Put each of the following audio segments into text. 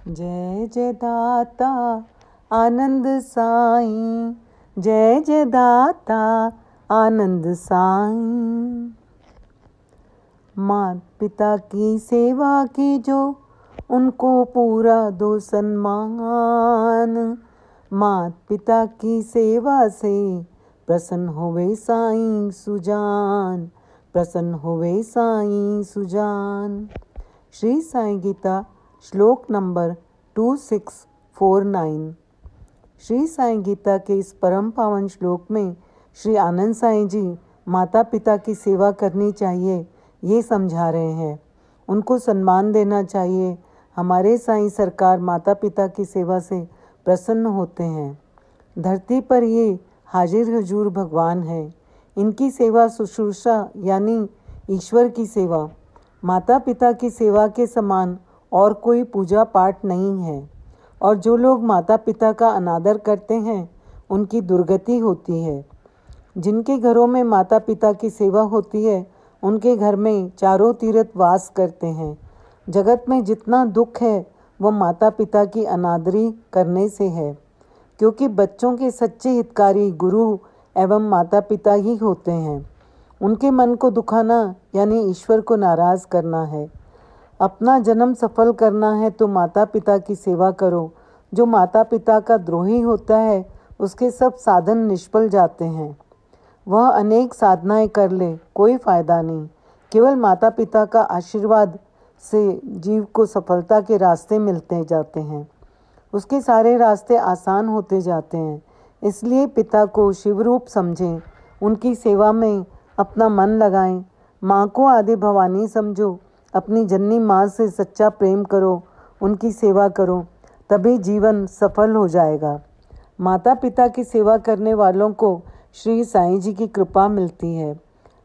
जय जय दाता आनंद साईं, जय जय दाता आनंद साईं। माता पिता की सेवा की जो उनको पूरा दो सम्मान। माता पिता की सेवा से प्रसन्न होवे साईं सुजान, प्रसन्न होवे साईं सुजान। श्री साईं गीता श्लोक नंबर 2649। श्री साईं गीता के इस परम पावन श्लोक में श्री आनंद साईं जी माता पिता की सेवा करनी चाहिए ये समझा रहे हैं। उनको सम्मान देना चाहिए। हमारे साईं सरकार माता पिता की सेवा से प्रसन्न होते हैं। धरती पर ये हाजिर हुजूर भगवान है। इनकी सेवा शुश्रूषा यानी ईश्वर की सेवा, माता पिता की सेवा के समान और कोई पूजा पाठ नहीं है। और जो लोग माता पिता का अनादर करते हैं उनकी दुर्गति होती है। जिनके घरों में माता पिता की सेवा होती है उनके घर में चारों तीर्थ वास करते हैं। जगत में जितना दुख है वह माता पिता की अनादरी करने से है, क्योंकि बच्चों के सच्चे हितकारी गुरु एवं माता पिता ही होते हैं। उनके मन को दुखाना यानी ईश्वर को नाराज करना है। अपना जन्म सफल करना है तो माता पिता की सेवा करो। जो माता पिता का द्रोही होता है उसके सब साधन निष्फल जाते हैं। वह अनेक साधनाएं कर ले, कोई फायदा नहीं। केवल माता पिता का आशीर्वाद से जीव को सफलता के रास्ते मिलते जाते हैं। उसके सारे रास्ते आसान होते जाते हैं। इसलिए पिता को शिवरूप समझें, उनकी सेवा में अपना मन लगाएं। माँ को आदि भवानी समझो। अपनी जननी माँ से सच्चा प्रेम करो, उनकी सेवा करो, तभी जीवन सफल हो जाएगा। माता पिता की सेवा करने वालों को श्री साईं जी की कृपा मिलती है।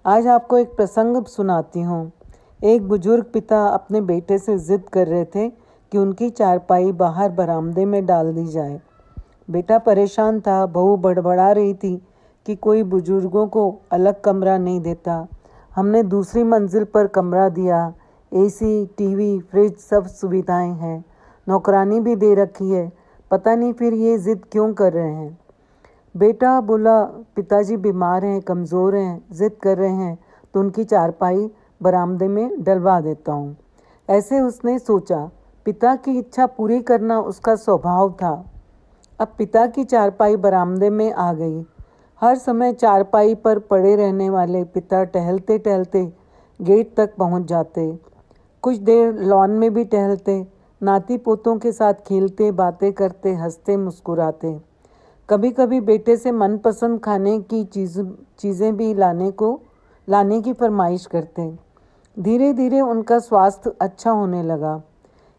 आज आपको एक प्रसंग सुनाती हूँ। एक बुजुर्ग पिता अपने बेटे से जिद कर रहे थे कि उनकी चारपाई बाहर बरामदे में डाल दी जाए। बेटा परेशान था। बहू बड़बड़ा रही थी कि कोई बुजुर्गों को अलग कमरा नहीं देता। हमने दूसरी मंजिल पर कमरा दिया। एसी, टीवी, फ्रिज सब सुविधाएं हैं। नौकरानी भी दे रखी है। पता नहीं फिर ये जिद क्यों कर रहे हैं। बेटा बोला, पिताजी बीमार हैं, कमज़ोर हैं, जिद कर रहे हैं तो उनकी चारपाई बरामदे में डलवा देता हूँ। ऐसे उसने सोचा। पिता की इच्छा पूरी करना उसका स्वभाव था। अब पिता की चारपाई बरामदे में आ गई। हर समय चारपाई पर पड़े रहने वाले पिता टहलते टहलते गेट तक पहुँच जाते। कुछ देर लॉन में भी टहलते, नाती पोतों के साथ खेलते, बातें करते, हंसते मुस्कुराते। कभी कभी बेटे से मनपसंद खाने की चीज़ें भी लाने की फरमाइश करते। धीरे धीरे उनका स्वास्थ्य अच्छा होने लगा।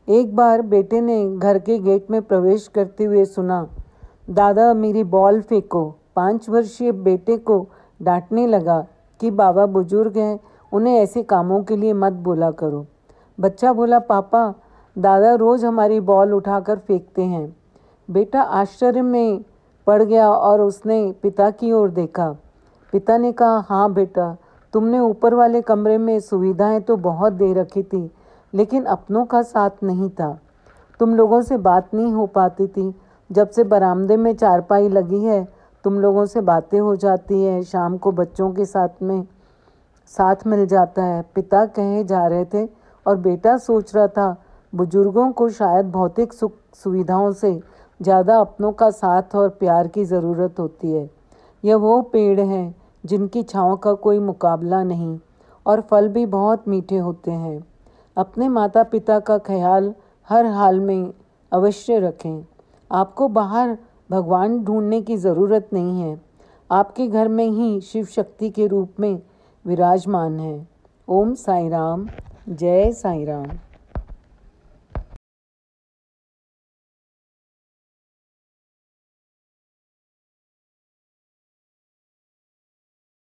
एक बार बेटे ने घर के गेट में प्रवेश करते हुए सुना, दादा मेरी बॉल फेंको। 5 वर्षीय बेटे को डांटने लगा कि बाबा बुजुर्ग हैं, उन्हें ऐसे कामों के लिए मत बोला करो। बच्चा बोला, पापा दादा रोज़ हमारी बॉल उठाकर फेंकते हैं। बेटा आश्चर्य में पड़ गया और उसने पिता की ओर देखा। पिता ने कहा, हाँ बेटा, तुमने ऊपर वाले कमरे में सुविधाएं तो बहुत दे रखी थी, लेकिन अपनों का साथ नहीं था। तुम लोगों से बात नहीं हो पाती थी। जब से बरामदे में चारपाई लगी है तुम लोगों से बातें हो जाती है। शाम को बच्चों के साथ मिल जाता है। पिता कहे जा रहे थे और बेटा सोच रहा था, बुजुर्गों को शायद भौतिक सुख सुविधाओं से ज़्यादा अपनों का साथ और प्यार की ज़रूरत होती है। यह वो पेड़ हैं जिनकी छाँव का कोई मुकाबला नहीं और फल भी बहुत मीठे होते हैं। अपने माता पिता का ख्याल हर हाल में अवश्य रखें। आपको बाहर भगवान ढूंढने की ज़रूरत नहीं है। आपके घर में ही शिव शक्ति के रूप में विराजमान है। ओम साई राम, जय साई राम।